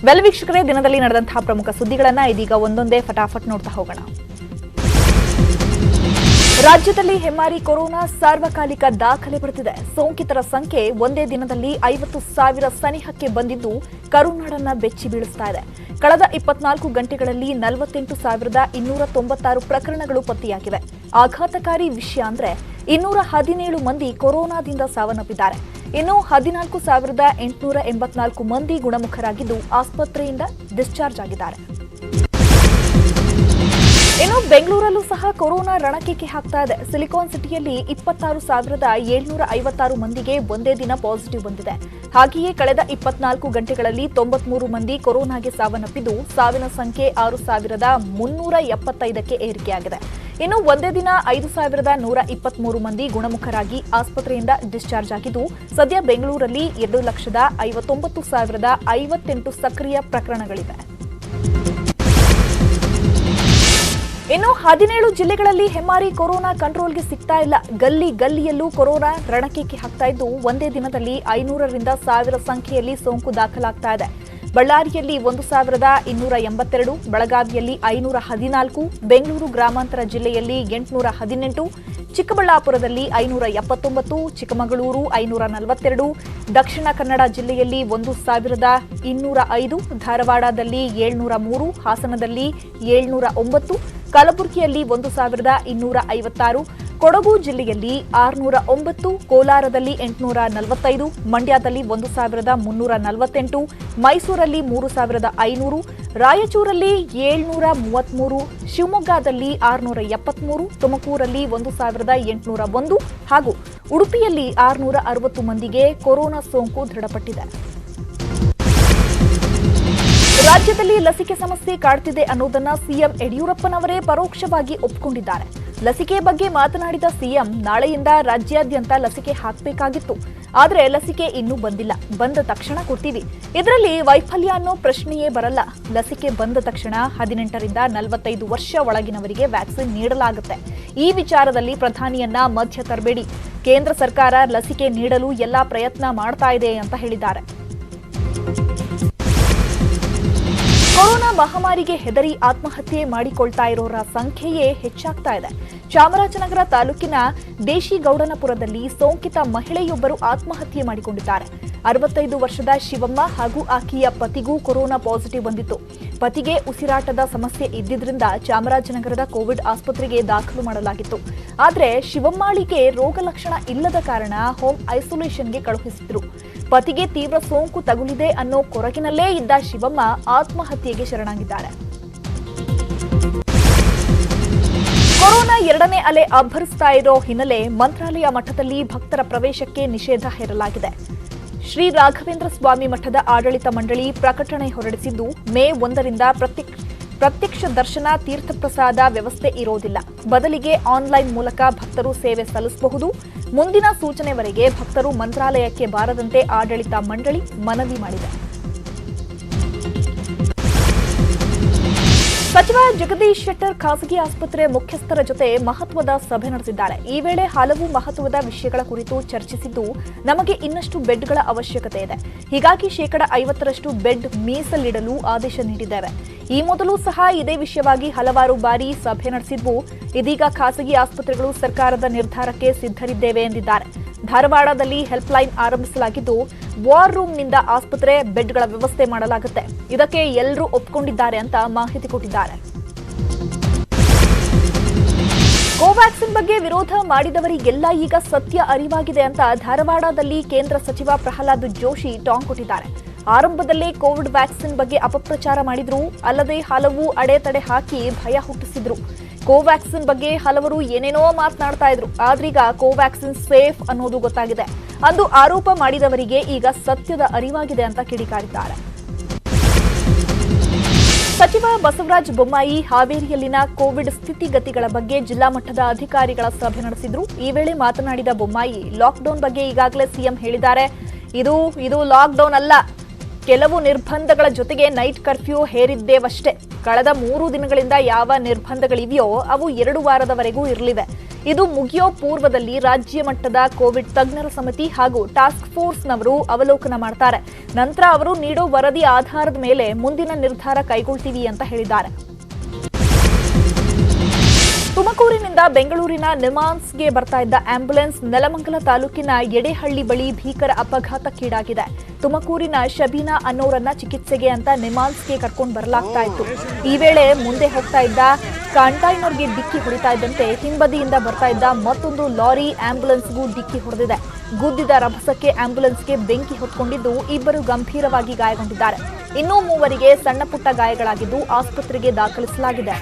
Well ವೀಕ್ಷಕರೇ, ದಿನದಲ್ಲಿ ನಡೆದಂತಹ ಪ್ರಮುಖ ಸುದ್ದಿಗಳನ್ನು ಇದೀಗ ಒಂದೊಂದೇ ಫಟಾಫಟ್ ನೋಡ್ತಾ ಹೋಗೋಣ. ರಾಜ್ಯದಲ್ಲಿ ಹೆಮ್ಮಾರಿ ಕೊರೋನಾ ಸಾರ್ವಕಾಲಿಕ ದಾಖಲೆ ಬರುತ್ತಿದೆ. ಸೋಂಕಿತರ ಸಂಖ್ಯೆ ಒಂದೇ ದಿನದಲ್ಲಿ 50,000 ಸನಿಹಕ್ಕೆ ಬಂದಿದ್ದು ಕರುನಾಡನ್ನ ಬೆಚ್ಚಿ ಬೀಳಿಸ್ತಾ ಇದೆ. ಕಳೆದ 24 ಗಂಟೆಗಳಲ್ಲಿ 48,296 ಪ್ರಕರಣಗಳು ಪತ್ತೆಯಾಗಿವೆ. ಆಘಾತಕಾರಿ ವಿಷಯ ಅಂದ್ರೆ 217 ಮಂದಿ ಕೊರೋನಾದಿಂದ ಸಾವನ್ನಪ್ಪಿದ್ದಾರೆ. ಇನ್ನು 14,884 ಮಂದಿ ಗುಣಮುಖರಾಗಿದ್ದು ಆಸ್ಪತ್ರೆಯಿಂದ ಡಿಸ್ಚಾರ್ಜ್ ಆಗಿದ್ದಾರೆ. ಇನ್ನು ಬೆಂಗಳೂರಲ್ಲೂ ಸಹ ಕೊರೋನಾ ರಣಕೇಕೆ ಹಾಕ್ತಾ ಇದೆ. ಸಿಲಿಕಾನ್ ಸಿಟಿಯಲ್ಲಿ 26,756 ಮಂದಿಗೆ ಒಂದೇ ದಿನ ಪಾಸಿಟಿವ್ ಬಂದಿದೆ. ಹಾಗೆಯೇ ಕಳೆದ 24 ಗಂಟೆಗಳಲ್ಲಿ 93 ಮಂದಿ ಕೊರೋನಾಗೆ ಸಾವನ್ನಪ್ಪಿದ್ದು ಸಾವಿನ ಸಂಖ್ಯೆ 6,375ಕ್ಕೆ ಏರಿಕೆಯಾಗಿದೆ. ಇನ್ನು ಒಂದೇ ದಿನ 5,123 ಮಂದಿ ಗುಣಮುಖರಾಗಿ ಆಸ್ಪತ್ರೆಯಿಂದ ಡಿಸ್ಚಾರ್ಜ್ ಆಗಿದ್ದು ಸದ್ಯ ಬೆಂಗಳೂರಲ್ಲಿ 2,59,058 ಸಕ್ರಿಯ ಪ್ರಕರಣಗಳಿವೆ. ಇನ್ನು 17 ಜಿಲ್ಲೆಗಳಲ್ಲಿ ಹೆಮ್ಮಾರಿ ಕೊರೋನಾ ಕಂಟ್ರೋಲ್ಗೆ ಸಿಗ್ತಾ ಇಲ್ಲ. ಗಲ್ಲಿ ಗಲ್ಲಿಯಲ್ಲೂ ಕೊರೋನಾ ರಣಕೇಕೆ ಹಾಕ್ತಾ ಇದ್ದು ಒಂದೇ ದಿನದಲ್ಲಿ 500ರಿಂದ 1,000 ಸಂಖ್ಯೆಯಲ್ಲಿ ಸೋಂಕು ದಾಖಲಾಗ್ತಾ ಇದೆ. ಬಳ್ಳಾರಿಯಲ್ಲಿ 1,282, ಬೆಳಗಾವಿಯಲ್ಲಿ 514, ಬೆಂಗಳೂರು ಗ್ರಾಮಾಂತರ ಜಿಲ್ಲೆಯಲ್ಲಿ 818, ಚಿಕ್ಕಬಳ್ಳಾಪುರದಲ್ಲಿ 579, ಚಿಕ್ಕಮಗಳೂರು 542, ದಕ್ಷಿಣ ಕನ್ನಡ ಜಿಲ್ಲೆಯಲ್ಲಿ 1,205, ಧಾರವಾಡದಲ್ಲಿ 703, ಹಾಸನದಲ್ಲಿ 709, ಕಲಬುರಗಿಯಲ್ಲಿ 1,256, ಕೊಡಗು ಜಿಲ್ಲೆಯಲ್ಲಿ 609, ಕೋಲಾರದಲ್ಲಿ 845, ಮಂಡ್ಯದಲ್ಲಿ 1,348, ಮೈಸೂರಲ್ಲಿ 3,500, ರಾಯಚೂರಲ್ಲಿ 733, ಶಿವಮೊಗ್ಗದಲ್ಲಿ 673, ತುಮಕೂರಲ್ಲಿ 1,801 ಹಾಗೂ ಉಡುಪಿಯಲ್ಲಿ 660 ಮಂದಿಗೆ ಕೊರೋನಾ ಸೋಂಕು ದೃಢಪಟ್ಟಿದೆ. ರಾಜ್ಯದಲ್ಲಿ ಲಸಿಕೆ ಸಮಸ್ಯೆ ಕಾಡ್ತಿದೆ ಅನ್ನೋದನ್ನ ಸಿಎಂ ಯಡಿಯೂರಪ್ಪನವರೇ ಪರೋಕ್ಷವಾಗಿ ಒಪ್ಪಿಕೊಂಡಿದ್ದಾರೆ. ಲಸಿಕೆ ಬಗ್ಗೆ ಮಾತನಾಡಿದ ಸಿಎಂ, ನಾಳೆಯಿಂದ ರಾಜ್ಯಾದ್ಯಂತ ಲಸಿಕೆ ಹಾಕಬೇಕಾಗಿತ್ತು, ಆದರೆ ಲಸಿಕೆ ಇನ್ನೂ ಬಂದಿಲ್ಲ, ಬಂದ ತಕ್ಷಣ ಕೊಡ್ತೀವಿ. ಇದರಲ್ಲಿ ವೈಫಲ್ಯ ಅನ್ನೋ ಪ್ರಶ್ನೆಯೇ ಬರಲ್ಲ. ಲಸಿಕೆ ಬಂದ ತಕ್ಷಣ 18ರಿಂದ 45 ವರ್ಷ ಒಳಗಿನವರಿಗೆ ವ್ಯಾಕ್ಸಿನ್ ನೀಡಲಾಗುತ್ತೆ. ಈ ವಿಚಾರದಲ್ಲಿ ಪ್ರಧಾನಿಯನ್ನ ಮಧ್ಯ ತರಬೇಡಿ. ಕೇಂದ್ರ ಸರ್ಕಾರ ಲಸಿಕೆ ನೀಡಲು ಎಲ್ಲಾ ಪ್ರಯತ್ನ ಮಾಡ್ತಾ ಇದೆ ಅಂತ ಹೇಳಿದ್ದಾರೆ. ಕೊರೋನಾ ಮಹಾಮಾರಿಗೆ ಹೆದರಿ ಆತ್ಮಹತ್ಯೆ ಮಾಡಿಕೊಳ್ತಾ ಇರೋರ ಸಂಖ್ಯೆಯೇ ಹೆಚ್ಚಾಗ್ತಾ ಇದೆ. ಚಾಮರಾಜನಗರ ತಾಲೂಕಿನ ದೇಶಿಗೌಡನಪುರದಲ್ಲಿ ಸೋಂಕಿತ ಮಹಿಳೆಯೊಬ್ಬರು ಆತ್ಮಹತ್ಯೆ ಮಾಡಿಕೊಂಡಿದ್ದಾರೆ. 65 ವರ್ಷದ ಶಿವಮ್ಮ ಹಾಗೂ ಆಕೆಯ ಪತಿಗೂ ಕೊರೋನಾ ಪಾಸಿಟಿವ್ ಬಂದಿತ್ತು. ಪತಿಗೆ ಉಸಿರಾಟದ ಸಮಸ್ಯೆ ಇದ್ದಿದ್ರಿಂದ ಚಾಮರಾಜನಗರದ ಕೋವಿಡ್ ಆಸ್ಪತ್ರೆಗೆ ದಾಖಲು ಮಾಡಲಾಗಿತ್ತು. ಆದರೆ ಶಿವಮ್ಮಾಳಿಗೆ ರೋಗ ಲಕ್ಷಣ ಇಲ್ಲದ ಕಾರಣ ಹೋಮ್ ಐಸೋಲೇಷನ್ಗೆ ಕಳುಹಿಸಿದ್ರು. ಪತಿಗೆ ತೀವ್ರ ಸೋಂಕು ತಗುಲಿದೆ ಅನ್ನೋ ಕೊರಗಿನಲ್ಲೇ ಇದ್ದ ಶಿವಮ್ಮ ಆತ್ಮಹತ್ಯೆಗೆ ಶರಣಾಗಿದ್ದಾರೆ. ಕೊರೋನಾ 2ನೇ ಅಲೆ ಅಬ್ಬರಿಸ್ತಾ ಇರೋ ಹಿನ್ನೆಲೆ ಮಂತ್ರಾಲಯ ಮಠದಲ್ಲಿ ಭಕ್ತರ ಪ್ರವೇಶಕ್ಕೆ ನಿಷೇಧ ಹೇರಲಾಗಿದೆ. ಶ್ರೀ ರಾಘವೇಂದ್ರ ಸ್ವಾಮಿ ಮಠದ ಆಡಳಿತ ಮಂಡಳಿ ಪ್ರಕಟಣೆ ಹೊರಡಿಸಿದ್ದು, ಮೇ 1ರಿಂದ ಪ್ರತ್ಯಕ್ಷ ದರ್ಶನ ತೀರ್ಥಪ್ರಸಾದ ವ್ಯವಸ್ಥೆ ಇರೋದಿಲ್ಲ. ಬದಲಿಗೆ ಆನ್ಲೈನ್ ಮೂಲಕ ಭಕ್ತರು ಸೇವೆ ಸಲ್ಲಿಸಬಹುದು. ಮುಂದಿನ ಸೂಚನೆವರೆಗೆ ಭಕ್ತರು ಮಂತ್ರಾಲಯಕ್ಕೆ ಬಾರದಂತೆ ಆಡಳಿತ ಮಂಡಳಿ ಮನವಿ ಮಾಡಿದೆ. ಸಚಿವ ಜಗದೀಶ್ ಶೆಟ್ಟರ್ ಖಾಸಗಿ ಆಸ್ಪತ್ರೆ ಮುಖ್ಯಸ್ಥರ ಜೊತೆ ಮಹತ್ವದ ಸಭೆ ನಡೆಸಿದ್ದಾರೆ. ಈ ವೇಳೆ ಹಲವು ಮಹತ್ವದ ವಿಷಯಗಳ ಕುರಿತು ಚರ್ಚಿಸಿದ್ದು, ನಮಗೆ ಇನ್ನಷ್ಟು ಬೆಡ್ಗಳ ಅವಶ್ಯಕತೆ ಇದೆ, ಹೀಗಾಗಿ 50% ಬೆಡ್ ಮೀಸಲಿಡಲು ಆದೇಶ ನೀಡಿದ್ದೇವೆ. ಈ ಮೊದಲು ಸಹ ಇದೇ ವಿಷಯವಾಗಿ ಹಲವಾರು ಬಾರಿ ಸಭೆ ನಡೆಸಿದ್ವು. ಇದೀಗ ಖಾಸಗಿ ಆಸ್ಪತ್ರೆಗಳು ಸರ್ಕಾರದ ನಿರ್ಧಾರಕ್ಕೆ ಸಿದ್ಧರಿದ್ದೇವೆ ಎಂದಿದ್ದಾರೆ. ಧಾರವಾಡದಲ್ಲಿ ಹೆಲ್ಪ್ಲೈನ್ ಆರಂಭಿಸಲಾಗಿದ್ದು, ವಾರ್ ರೂಮ್ನಿಂದ ಆಸ್ಪತ್ರೆ ಬೆಡ್ಗಳ ವ್ಯವಸ್ಥೆ ಮಾಡಲಾಗುತ್ತೆ. ಇದಕ್ಕೆ ಎಲ್ಲರೂ ಒಪ್ಪಿಕೊಂಡಿದ್ದಾರೆ ಅಂತ ಮಾಹಿತಿ ಕೊಟ್ಟಿದ್ದಾರೆ. ಕೋವ್ಯಾಕ್ಸಿನ್ ಬಗ್ಗೆ ವಿರೋಧ ಮಾಡಿದವರಿಗೆಲ್ಲ ಈಗ ಸತ್ಯ ಅರಿವಾಗಿದೆ ಅಂತ ಧಾರವಾಡದಲ್ಲಿ ಕೇಂದ್ರ ಸಚಿವ ಪ್ರಹ್ಲಾದ್ ಜೋಶಿ ಟಾಂಗ್ ಕೊಟ್ಟಿದ್ದಾರೆ. ಆರಂಭದಲ್ಲೇ ಕೋವಿಡ್ ವ್ಯಾಕ್ಸಿನ್ ಬಗ್ಗೆ ಅಪಪ್ರಚಾರ ಮಾಡಿದ್ರು, ಅಲ್ಲದೆ ಹಲವು ಅಡೆತಡೆ ಹಾಕಿ ಭಯ ಹುಟ್ಟಿಸಿದ್ರು. ಕೋವ್ಯಾಕ್ಸಿನ್ ಬಗ್ಗೆ ಹಲವರು ಏನೇನೋ ಮಾತನಾಡ್ತಾ ಇದ್ರು, ಆದ್ರೀಗ ಕೋವ್ಯಾಕ್ಸಿನ್ ಸೇಫ್ ಅನ್ನೋದು ಗೊತ್ತಾಗಿದೆ. ಅಂದು ಆರೋಪ ಮಾಡಿದವರಿಗೆ ಈಗ ಸತ್ಯದ ಅರಿವಾಗಿದೆ ಅಂತ ಕಿಡಿಕಾರಿದ್ದಾರೆ. ಸಚಿವ ಬಸವರಾಜ ಬೊಮ್ಮಾಯಿ ಹಾವೇರಿಯಲ್ಲಿನ ಕೋವಿಡ್ ಸ್ಥಿತಿಗತಿಗಳ ಬಗ್ಗೆ ಜಿಲ್ಲಾ ಮಟ್ಟದ ಅಧಿಕಾರಿಗಳ ಸಭೆ ನಡೆಸಿದ್ರು. ಈ ವೇಳೆ ಮಾತನಾಡಿದ ಬೊಮ್ಮಾಯಿ, ಲಾಕ್ಡೌನ್ ಬಗ್ಗೆ ಈಗಾಗಲೇ ಸಿಎಂ ಹೇಳಿದ್ದಾರೆ. ಇದು ಲಾಕ್ಡೌನ್ ಅಲ್ಲ, ಕೆಲವು ನಿರ್ಬಂಧಗಳ ಜೊತೆಗೆ ನೈಟ್ ಕರ್ಫ್ಯೂ ಹೇರಿದ್ದೇವಷ್ಟೇ. ಕಳೆದ 3 ದಿನಗಳಿಂದ ಯಾವ ನಿರ್ಬಂಧಗಳಿವೆಯೋ ಅವು 2 ವಾರದವರೆಗೂ ಇರಲಿವೆ. ಇದು ಮುಗಿಯೋ ಪೂರ್ವದಲ್ಲಿ ರಾಜ್ಯ ಮಟ್ಟದ ಕೋವಿಡ್ ತಜ್ಞರ ಸಮಿತಿ ಹಾಗೂ ಟಾಸ್ಕ್ ಫೋರ್ಸ್ನವರು ಅವಲೋಕನ ಮಾಡ್ತಾರೆ. ನಂತರ ಅವರು ನೀಡೋ ವರದಿ ಆಧಾರದ ಮೇಲೆ ಮುಂದಿನ ನಿರ್ಧಾರ ಕೈಗೊಳ್ತೀವಿ ಅಂತ ಹೇಳಿದ್ದಾರೆ. ತುಮಕೂರಿನಿಂದ ಬೆಂಗಳೂರಿನ ನಿಮಾನ್ಸ್ಗೆ ಬರ್ತಾ ಇದ್ದ ಆಂಬ್ಯುಲೆನ್ಸ್ ನೆಲಮಂಗಲ ತಾಲೂಕಿನ ಯಡೇಹಳ್ಳಿ ಬಳಿ ಭೀಕರ ಅಪಘಾತಕ್ಕೀಡಾಗಿದೆ. ತುಮಕೂರಿನ ಶಬೀನಾ ಅನ್ನೋರನ್ನ ಚಿಕಿತ್ಸೆಗೆ ಅಂತ ನಿಮಾನ್ಸ್ಗೆ ಕರ್ಕೊಂಡು ಬರಲಾಗ್ತಾ ಇತ್ತು. ಈ ವೇಳೆ ಮುಂದೆ ಹೋಗ್ತಾ ಇದ್ದ ಕಂಟೈನರ್ಗೆ ಡಿಕ್ಕಿ ಹೊಡಿತಾ ಇದ್ದಂತೆ ಹಿಂಬದಿಯಿಂದ ಬರ್ತಾ ಇದ್ದ ಮತ್ತೊಂದು ಲಾರಿ ಆಂಬ್ಯುಲೆನ್ಸ್ಗೂ ಡಿಕ್ಕಿ ಹೊಡೆದಿದೆ. ಗುದ್ದಿದ ರಭಸಕ್ಕೆ ಆಂಬ್ಯುಲೆನ್ಸ್ಗೆ ಬೆಂಕಿ ಹೊತ್ಕೊಂಡಿದ್ದು ಇಬ್ಬರು ಗಂಭೀರವಾಗಿ ಗಾಯಗೊಂಡಿದ್ದಾರೆ. ಇನ್ನೂ ಮೂವರಿಗೆ ಸಣ್ಣ ಪುಟ್ಟ ಗಾಯಗಳಾಗಿದ್ದು ಆಸ್ಪತ್ರೆಗೆ ದಾಖಲಿಸಲಾಗಿದೆ.